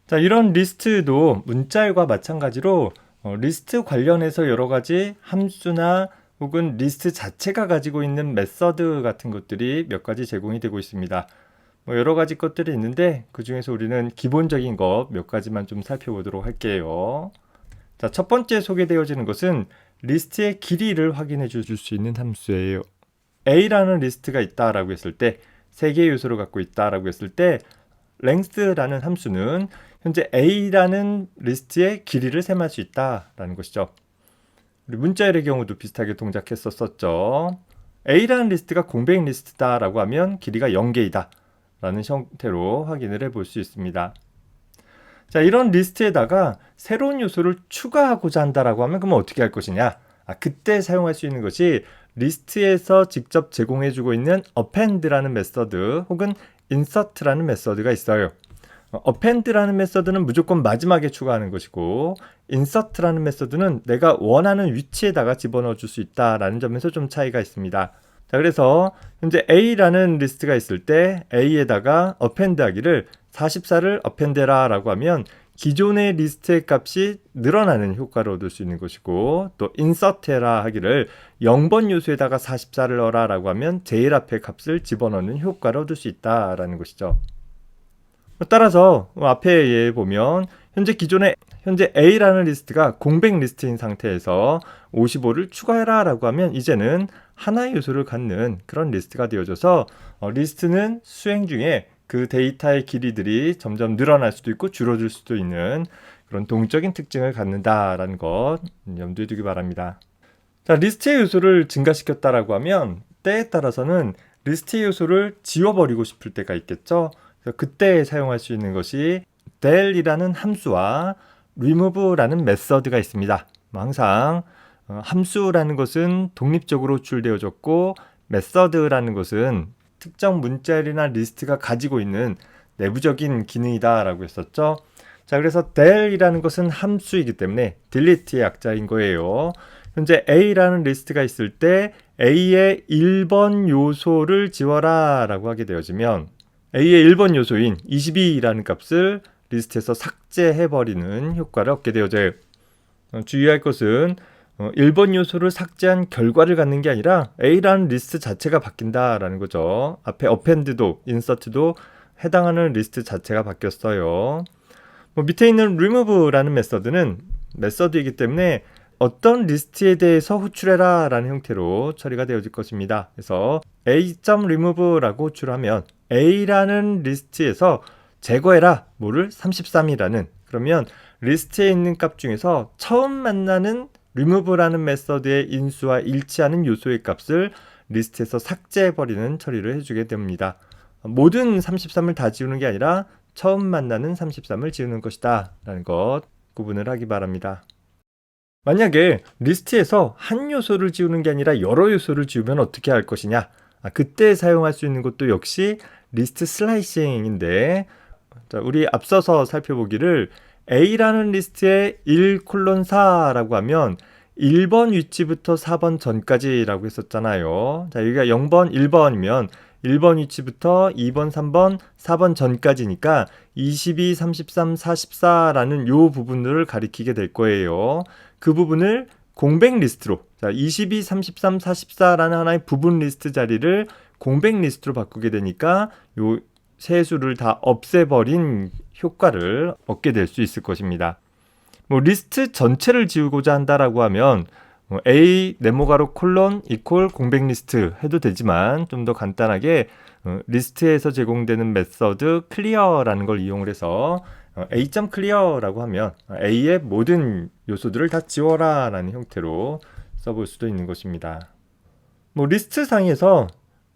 자, 이런 리스트도 문자열과 마찬가지로 리스트 관련해서 여러 가지 함수나 혹은 리스트 자체가 가지고 있는 메서드 같은 것들이 몇 가지 제공이 되고 있습니다. 여러 가지 것들이 있는데 그 중에서 우리는 기본적인 것 몇 가지만 좀 살펴보도록 할게요. 자, 첫 번째 소개되어지는 것은 리스트의 길이를 확인해 줄 수 있는 함수예요. A라는 리스트가 있다라고 했을 때, 세 개의 요소를 갖고 있다라고 했을 때 length라는 함수는 현재 A라는 리스트의 길이를 셈할 수 있다라는 것이죠. 우리 문자열의 경우도 비슷하게 동작했었죠. A라는 리스트가 공백 리스트다라고 하면 길이가 0개이다 라는 형태로 확인을 해볼 수 있습니다. 자, 이런 리스트에다가 새로운 요소를 추가하고자 한다라고 하면 그러면 어떻게 할 것이냐? 그때 사용할 수 있는 것이 리스트에서 직접 제공해주고 있는 append라는 메서드 혹은 insert라는 메서드가 있어요. append라는 메서드는 무조건 마지막에 추가하는 것이고 insert라는 메서드는 내가 원하는 위치에다가 집어넣어 줄 수 있다라는 점에서 좀 차이가 있습니다. 자, 그래서 현재 A라는 리스트가 있을 때 A에다가 append 하기를 44를 append 해라 라고 하면 기존의 리스트의 값이 늘어나는 효과를 얻을 수 있는 것이고, 또 insert 해라 하기를 0번 요소에다가 44를 넣어라 라고 하면 제일 앞에 값을 집어넣는 효과를 얻을 수 있다라는 것이죠. 따라서 앞에 예 보면 현재 A라는 리스트가 공백 리스트인 상태에서 55를 추가해라 라고 하면 이제는 하나의 요소를 갖는 그런 리스트가 되어져서 리스트는 수행 중에 그 데이터의 길이들이 점점 늘어날 수도 있고 줄어들 수도 있는 그런 동적인 특징을 갖는다라는 것 염두에 두기 바랍니다. 자, 리스트의 요소를 증가시켰다라고 하면 때에 따라서는 리스트의 요소를 지워버리고 싶을 때가 있겠죠. 그래서 그때 사용할 수 있는 것이 del이라는 함수와 remove라는 메서드가 있습니다. 항상 함수라는 것은 독립적으로 호출되어졌고 메서드라는 것은 특정 문자열이나 리스트가 가지고 있는 내부적인 기능이다 라고 했었죠. 자, 그래서 del이라는 것은 함수이기 때문에 delete의 약자인 거예요. 현재 A라는 리스트가 있을 때 A의 1번 요소를 지워라 라고 하게 되어지면 A의 1번 요소인 22라는 값을 리스트에서 삭제해버리는 효과를 얻게 되어져요. 주의할 것은 1번 요소를 삭제한 결과를 갖는 게 아니라 A라는 리스트 자체가 바뀐다라는 거죠. 앞에 append도 insert도 해당하는 리스트 자체가 바뀌었어요. 밑에 있는 remove라는 메서드는 메서드이기 때문에 어떤 리스트에 대해서 호출해라 라는 형태로 처리가 되어질 것입니다. 그래서 a.remove라고 호출하면 A라는 리스트에서 제거해라 뭐를 33이라는, 그러면 리스트에 있는 값 중에서 처음 만나는 remove라는 메서드의 인수와 일치하는 요소의 값을 리스트에서 삭제해버리는 처리를 해주게 됩니다. 모든 33을 다 지우는 게 아니라 처음 만나는 33을 지우는 것이다 라는 것 구분을 하기 바랍니다. 만약에 리스트에서 한 요소를 지우는 게 아니라 여러 요소를 지우면 어떻게 할 것이냐? 그때 사용할 수 있는 것도 역시 리스트 슬라이싱인데, 자, 우리 앞서서 살펴보기를 A라는 리스트에 1:4라고 하면 1번 위치부터 4번 전까지라고 했었잖아요. 자, 여기가 0번, 1번이면 1번 위치부터 2번, 3번, 4번 전까지니까 22, 33, 44라는 요 부분들을 가리키게 될 거예요. 그 부분을 공백 리스트로, 자, 22, 33, 44라는 하나의 부분 리스트 자리를 공백 리스트로 바꾸게 되니까 요 세 수를 다 없애버린 효과를 얻게 될 수 있을 것입니다. 리스트 전체를 지우고자 한다라고 하면 A 네모가로 콜론 이퀄 공백 리스트 해도 되지만 좀 더 간단하게 리스트에서 제공되는 메서드 clear라는 걸 이용을 해서 a.clear라고 하면 A의 모든 요소들을 다 지워라 라는 형태로 써볼 수도 있는 것입니다. 리스트 상에서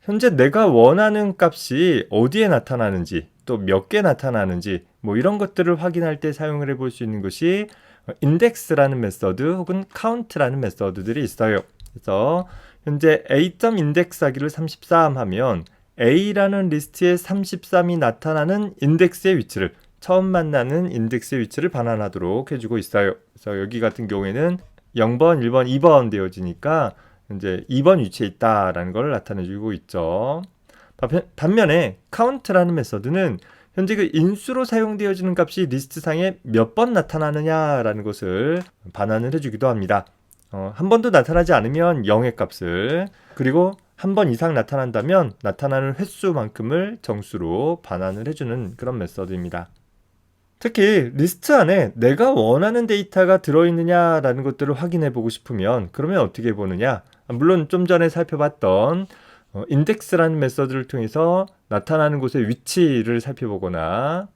현재 내가 원하는 값이 어디에 나타나는지 또 몇 개 나타나는지 이런 것들을 확인할 때 사용을 해볼 수 있는 것이 index라는 메서드 혹은 count라는 메서드들이 있어요. 그래서 현재 a.index 하기를 33 하면 A라는 리스트에 33이 나타나는 인덱스의 위치를, 처음 만나는 인덱스의 위치를 반환하도록 해주고 있어요. 그래서 여기 같은 경우에는 0번, 1번, 2번 되어지니까 이제 2번 위치에 있다라는 걸 나타내주고 있죠. 반면에 count라는 메서드는 현재 그 인수로 사용되어지는 값이 리스트상에 몇 번 나타나느냐라는 것을 반환을 해주기도 합니다. 한 번도 나타나지 않으면 0의 값을, 그리고 한 번 이상 나타난다면 나타나는 횟수만큼을 정수로 반환을 해주는 그런 메서드입니다. 특히 리스트 안에 내가 원하는 데이터가 들어있느냐라는 것들을 확인해 보고 싶으면 그러면 어떻게 보느냐? 물론 좀 전에 살펴봤던 인덱스라는 메서드를 통해서 나타나는 곳의 위치를 살펴보거나,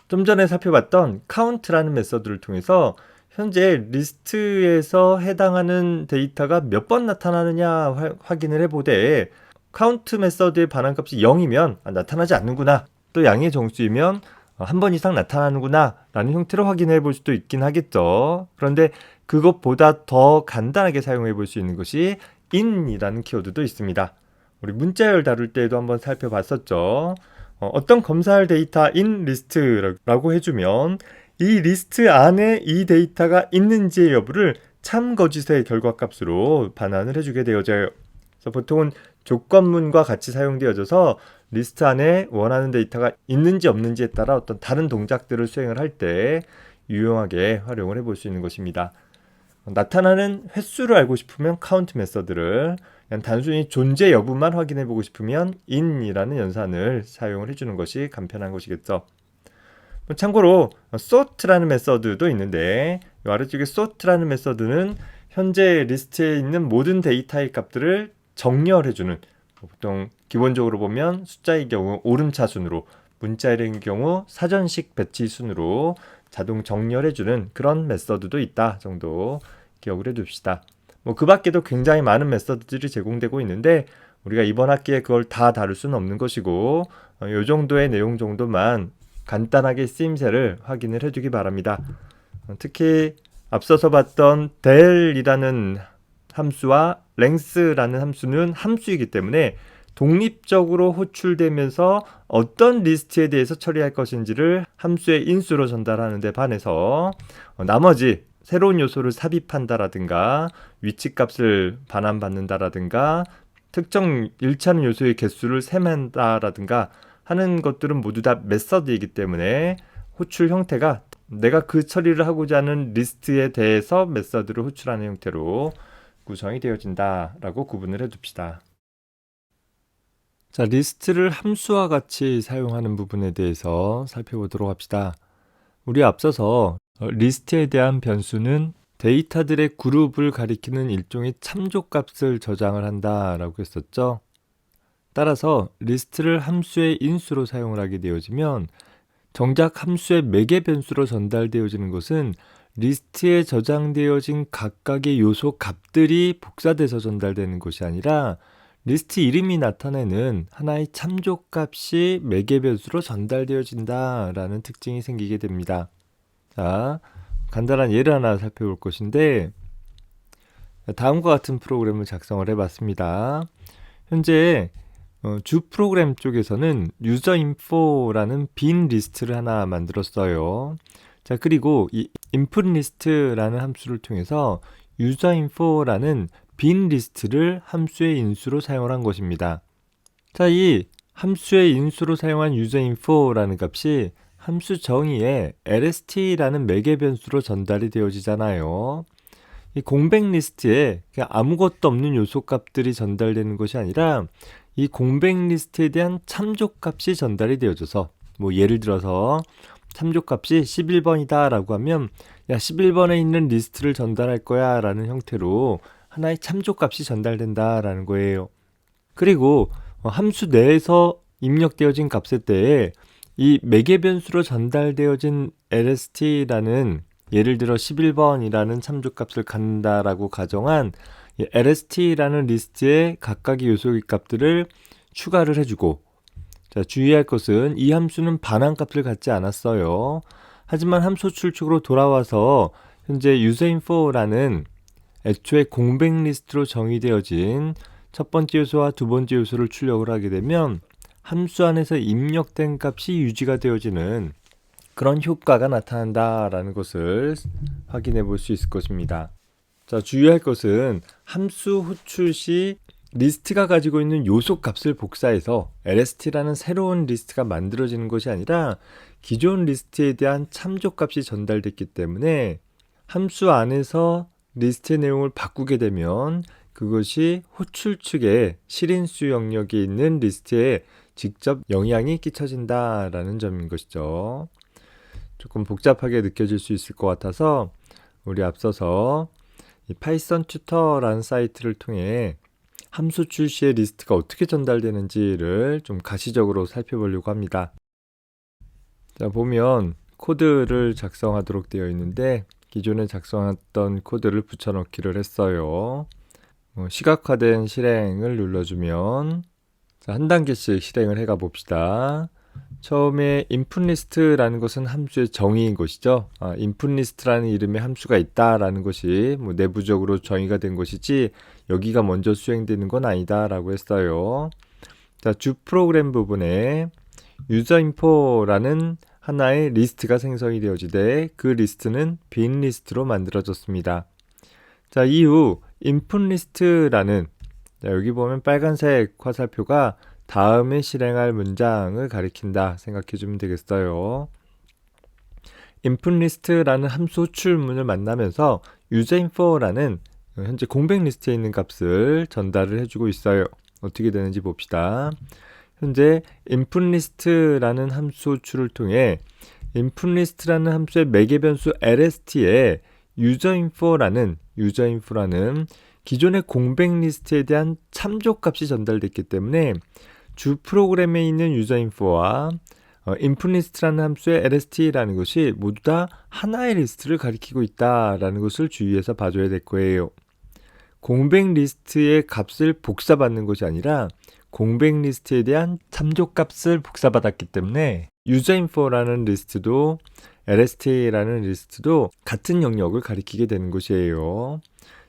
좀 전에 살펴봤던 count라는 메서드를 통해서 현재 리스트에서 해당하는 데이터가 몇 번 나타나느냐 확인을 해보되, count 메서드의 반환값이 0이면 나타나지 않는구나, 또 양의 정수이면 한 번 이상 나타나는구나 라는 형태로 확인해 볼 수도 있긴 하겠죠. 그런데 그것보다 더 간단하게 사용해 볼 수 있는 것이 in이라는 키워드도 있습니다. 우리 문자열 다룰 때에도 한번 살펴봤었죠. 어떤 검사할 데이터 in 리스트라고 해주면 이 리스트 안에 이 데이터가 있는지의 여부를 참거짓의 결과값으로 반환을 해주게 되어져요. 그래서 보통은 조건문과 같이 사용되어져서 리스트 안에 원하는 데이터가 있는지 없는지에 따라 어떤 다른 동작들을 수행을 할 때 유용하게 활용을 해볼 수 있는 것입니다. 나타나는 횟수를 알고 싶으면 count 메서드를, 그냥 단순히 존재 여부만 확인해 보고 싶으면 in이라는 연산을 사용을 해주는 것이 간편한 것이겠죠. 참고로 sort라는 메서드도 있는데, 이 아래쪽에 sort라는 메서드는 현재 리스트에 있는 모든 데이터의 값들을 정렬해주는, 보통 기본적으로 보면 숫자의 경우 오름차 순으로, 문자의 경우 사전식 배치 순으로 자동 정렬해주는 그런 메서드도 있다 정도 기억을 해둡시다. 그 밖에도 굉장히 많은 메서드들이 제공되고 있는데 우리가 이번 학기에 그걸 다 다룰 수는 없는 것이고, 이 정도의 내용 정도만 간단하게 쓰임새를 확인을 해두기 바랍니다. 특히 앞서서 봤던 del이라는 함수와 length라는 함수는 함수이기 때문에 독립적으로 호출되면서 어떤 리스트에 대해서 처리할 것인지를 함수의 인수로 전달하는 데 반해서 나머지 새로운 요소를 삽입한다라든가 위치값을 반환받는다라든가 특정 일치하는 요소의 개수를 셈한다라든가 하는 것들은 모두 다 메서드이기 때문에 호출 형태가 내가 그 처리를 하고자 하는 리스트에 대해서 메서드를 호출하는 형태로 구성이 되어진다라고 구분을 해둡시다. 자, 리스트를 함수와 같이 사용하는 부분에 대해서 살펴보도록 합시다. 우리 앞서서 리스트에 대한 변수는 데이터들의 그룹을 가리키는 일종의 참조값을 저장을 한다라고 했었죠. 따라서 리스트를 함수의 인수로 사용을 하게 되어지면 정작 함수의 매개 변수로 전달되어지는 것은 리스트에 저장되어진 각각의 요소 값들이 복사돼서 전달되는 것이 아니라 리스트 이름이 나타내는 하나의 참조값이 매개 변수로 전달되어진다라는 특징이 생기게 됩니다. 자, 간단한 예를 하나 살펴볼 것인데, 다음과 같은 프로그램을 작성을 해봤습니다. 현재 주 프로그램 쪽에서는 userInfo라는 빈 리스트를 하나 만들었어요. 자, 그리고 이 inputList라는 함수를 통해서 userInfo라는 빈 리스트를 함수의 인수로 사용을 한 것입니다. 자, 이 함수의 인수로 사용한 userInfo라는 값이 함수 정의에 lst라는 매개 변수로 전달이 되어지잖아요. 이 공백 리스트에 그냥 아무것도 없는 요소 값들이 전달되는 것이 아니라 이 공백 리스트에 대한 참조값이 전달이 되어져서, 예를 들어서 참조값이 11번이다 라고 하면 야, 11번에 있는 리스트를 전달할 거야 라는 형태로 하나의 참조값이 전달된다 라는 거예요. 그리고 함수 내에서 입력되어진 값의 때에 이 매개 변수로 전달되어진 lst라는, 예를 들어 11번이라는 참조값을 갖는다라고 가정한 이 lst라는 리스트의 각각의 요소의 값들을 추가를 해주고, 자, 주의할 것은 이 함수는 반환값을 갖지 않았어요. 하지만 함수 출축으로 돌아와서 현재 userInfo라는 애초에 공백 리스트로 정의되어진 첫 번째 요소와 두 번째 요소를 출력을 하게 되면 함수 안에서 입력된 값이 유지가 되어지는 그런 효과가 나타난다라는 것을 확인해 볼 수 있을 것입니다. 자, 주의할 것은 함수 호출 시 리스트가 가지고 있는 요소 값을 복사해서 lst라는 새로운 리스트가 만들어지는 것이 아니라 기존 리스트에 대한 참조 값이 전달됐기 때문에 함수 안에서 리스트의 내용을 바꾸게 되면 그것이 호출 측의 실인수 영역에 있는 리스트에 직접 영향이 끼쳐진다라는 점인 것이죠. 조금 복잡하게 느껴질 수 있을 것 같아서 우리 앞서서 이 파이썬 튜터라는 사이트를 통해 함수 출시의 리스트가 어떻게 전달되는지를 좀 가시적으로 살펴보려고 합니다. 자, 보면 코드를 작성하도록 되어 있는데 기존에 작성했던 코드를 붙여넣기를 했어요. 시각화된 실행을 눌러주면 한 단계씩 실행을 해가 봅시다. 처음에 inputList라는 것은 함수의 정의인 것이죠. inputList라는 이름의 함수가 있다라는 것이 내부적으로 정의가 된 것이지 여기가 먼저 수행되는 건 아니다라고 했어요. 자, 주 프로그램 부분에 userInfo라는 하나의 리스트가 생성이 되어지되 그 리스트는 빈 리스트로 만들어졌습니다. 자, 이후 inputList라는 여기 보면 빨간색 화살표가 다음에 실행할 문장을 가리킨다 생각해 주면 되겠어요. inputList라는 함수 호출문을 만나면서 userInfo라는 현재 공백 리스트에 있는 값을 전달을 해주고 있어요. 어떻게 되는지 봅시다. 현재 inputList라는 함수 호출을 통해 inputList라는 함수의 매개 변수 lst에 userInfo라는 기존의 공백 리스트에 대한 참조 값이 전달됐기 때문에 주 프로그램에 있는 userInfo와 inputList라는 함수의 lst라는 것이 모두 다 하나의 리스트를 가리키고 있다라는 것을 주의해서 봐줘야 될 거예요. 공백 리스트의 값을 복사받는 것이 아니라 공백 리스트에 대한 참조 값을 복사받았기 때문에 userInfo라는 리스트도 lst라는 리스트도 같은 영역을 가리키게 되는 것이에요.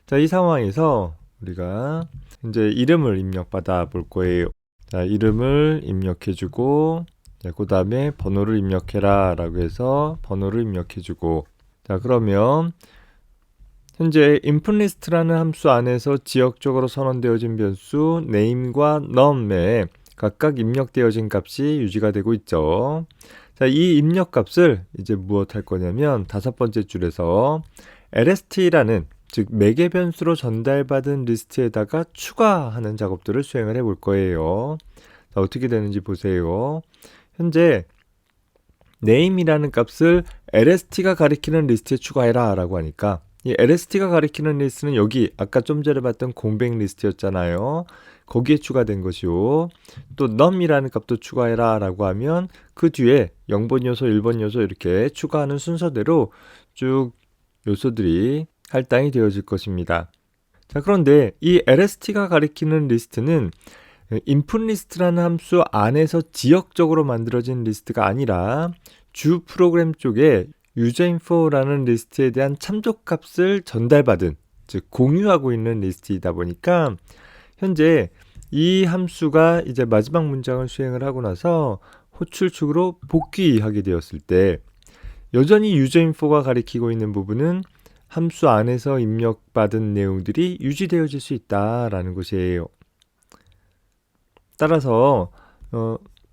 자, 이 상황에서 우리가 이제 이름을 입력받아 볼 거예요. 자, 이름을 입력해주고, 그 다음에 번호를 입력해라 라고 해서 번호를 입력해주고, 자, 그러면 현재 inputList라는 함수 안에서 지역적으로 선언되어진 변수 name과 num에 각각 입력되어진 값이 유지가 되고 있죠. 자, 이 입력 값을 이제 무엇 할 거냐면 다섯 번째 줄에서 lst라는 즉 매개 변수로 전달받은 리스트에다가 추가하는 작업들을 수행을 해 볼 거예요. 자, 어떻게 되는지 보세요. 현재 name이라는 값을 lst가 가리키는 리스트에 추가해라 라고 하니까 이 lst가 가리키는 리스트는 여기 아까 좀 전에 봤던 공백 리스트였잖아요. 거기에 추가된 것이요. 또 num이라는 값도 추가해라 라고 하면 그 뒤에 0번 요소, 1번 요소 이렇게 추가하는 순서대로 쭉 요소들이 할당이 되어질 것입니다. 자, 그런데 이 lst가 가리키는 리스트는 inputList라는 함수 안에서 지역적으로 만들어진 리스트가 아니라 주 프로그램 쪽에 userInfo라는 리스트에 대한 참조값을 전달받은, 즉 공유하고 있는 리스트이다 보니까 현재 이 함수가 이제 마지막 문장을 수행을 하고 나서 호출축으로 복귀하게 되었을 때 여전히 userInfo가 가리키고 있는 부분은 함수 안에서 입력받은 내용들이 유지되어질 수 있다라는 것이에요. 따라서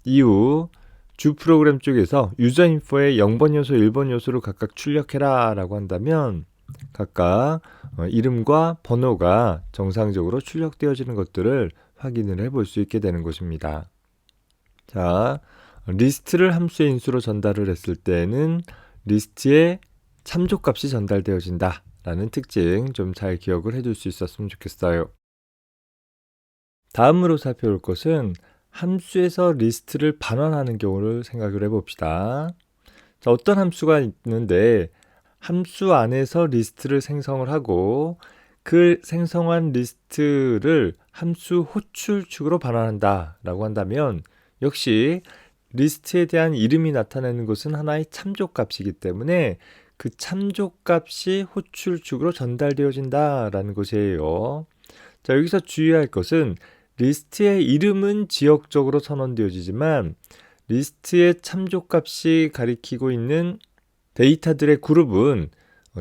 이후 주 프로그램 쪽에서 userInfo의 0번 요소, 1번 요소를 각각 출력해라 라고 한다면 각각 이름과 번호가 정상적으로 출력되어지는 것들을 확인을 해볼 수 있게 되는 것입니다. 자, 리스트를 함수의 인수로 전달을 했을 때는 리스트에 참조값이 전달되어진다 라는 특징 좀 잘 기억을 해둘 수 있었으면 좋겠어요. 다음으로 살펴볼 것은 함수에서 리스트를 반환하는 경우를 생각을 해봅시다. 자, 어떤 함수가 있는데 함수 안에서 리스트를 생성을 하고 그 생성한 리스트를 함수 호출축으로 반환한다 라고 한다면 역시 리스트에 대한 이름이 나타내는 것은 하나의 참조값이기 때문에 그 참조값이 호출축으로 전달되어진다 라는 것이에요. 자, 여기서 주의할 것은 리스트의 이름은 지역적으로 선언되어지지만 리스트의 참조값이 가리키고 있는 데이터들의 그룹은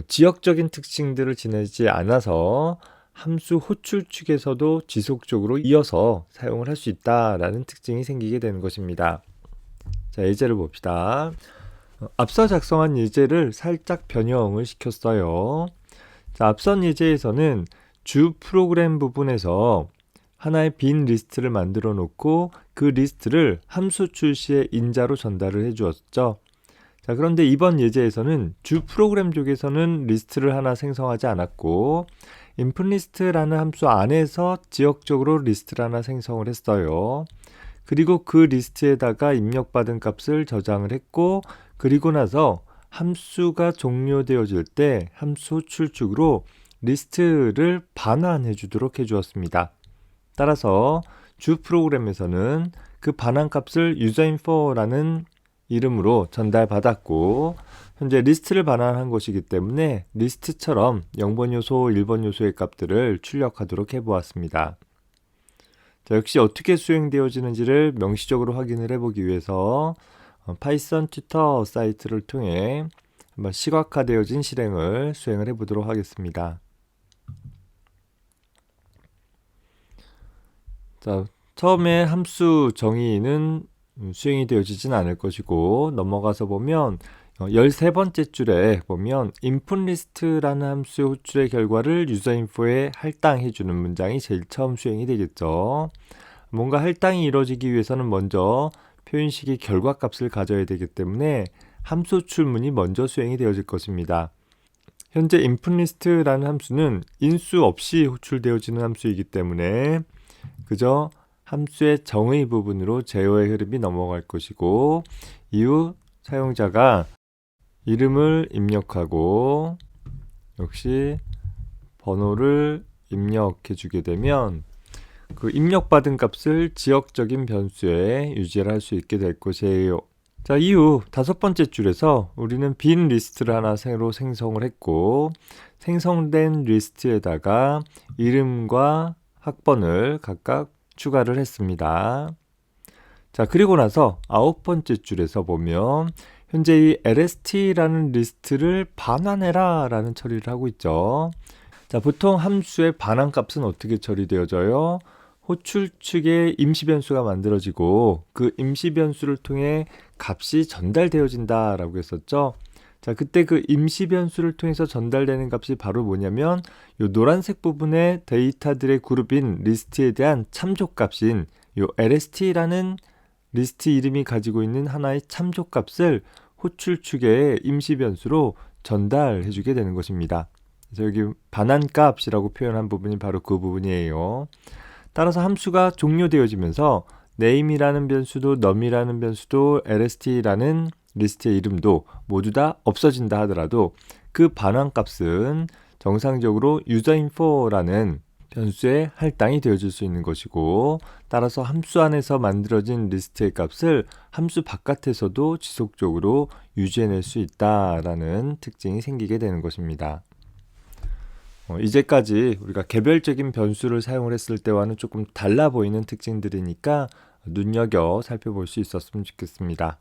지역적인 특징들을 지니지 않아서 함수 호출 측에서도 지속적으로 이어서 사용을 할 수 있다라는 특징이 생기게 되는 것입니다. 자, 예제를 봅시다. 앞서 작성한 예제를 살짝 변형을 시켰어요. 자, 앞선 예제에서는 주 프로그램 부분에서 하나의 빈 리스트를 만들어 놓고 그 리스트를 함수 출시의 인자로 전달을 해 주었죠. 자, 그런데 이번 예제에서는 주 프로그램 쪽에서는 리스트를 하나 생성하지 않았고 inputList라는 함수 안에서 지역적으로 리스트를 하나 생성을 했어요. 그리고 그 리스트에다가 입력받은 값을 저장을 했고 그리고 나서 함수가 종료되어질 때 함수 호출축으로 리스트를 반환해 주도록 해 주었습니다. 따라서 주 프로그램에서는 그 반환 값을 userInfo라는 이름으로 전달받았고 현재 리스트를 반환한 것이기 때문에 리스트처럼 0번 요소, 1번 요소의 값들을 출력하도록 해보았습니다. 자, 역시 어떻게 수행되어지는지를 명시적으로 확인을 해보기 위해서 파이썬 튜터 사이트를 통해 한번 시각화되어진 실행을 수행을 해보도록 하겠습니다. 자, 처음에 함수 정의는 수행이 되어지진 않을 것이고 넘어가서 보면 13번째 줄에 보면 inputList라는 함수의 호출의 결과를 userInfo에 할당해주는 문장이 제일 처음 수행이 되겠죠. 뭔가 할당이 이루어지기 위해서는 먼저 표현식의 결과값을 가져야 되기 때문에 함수 호출문이 먼저 수행이 되어질 것입니다. 현재 inputList라는 함수는 인수 없이 호출되어지는 함수이기 때문에 그저 함수의 정의 부분으로 제어의 흐름이 넘어갈 것이고 이후 사용자가 이름을 입력하고 역시 번호를 입력해 주게 되면 그 입력받은 값을 지역적인 변수에 유지를 할 수 있게 될 것이에요. 자, 이후 5번째 줄에서 우리는 빈 리스트를 하나 새로 생성을 했고 생성된 리스트에다가 이름과 학번을 각각 추가를 했습니다. 자, 그리고 나서 9번째 줄에서 보면 현재 이 lst라는 리스트를 반환해라 라는 처리를 하고 있죠. 자, 보통 함수의 반환 값은 어떻게 처리되어져요? 호출 측에 임시 변수가 만들어지고 그 임시 변수를 통해 값이 전달되어진다 라고 했었죠. 자, 그때 그 임시 변수를 통해서 전달되는 값이 바로 뭐냐면 요 노란색 부분의 데이터들의 그룹인 리스트에 대한 참조값인 요 lst라는 리스트 이름이 가지고 있는 하나의 참조값을 호출 측의 임시 변수로 전달해 주게 되는 것입니다. 그래서 여기 반환값이라고 표현한 부분이 바로 그 부분이에요. 따라서 함수가 종료되어지면서 name이라는 변수도 num이라는 변수도 lst라는 리스트의 이름도 모두 다 없어진다 하더라도 그 반환값은 정상적으로 userInfo라는 변수에 할당이 되어질 수 있는 것이고 따라서 함수 안에서 만들어진 리스트의 값을 함수 바깥에서도 지속적으로 유지해낼 수 있다라는 특징이 생기게 되는 것입니다. 이제까지 우리가 개별적인 변수를 사용을 했을 때와는 조금 달라 보이는 특징들이니까 눈여겨 살펴볼 수 있었으면 좋겠습니다.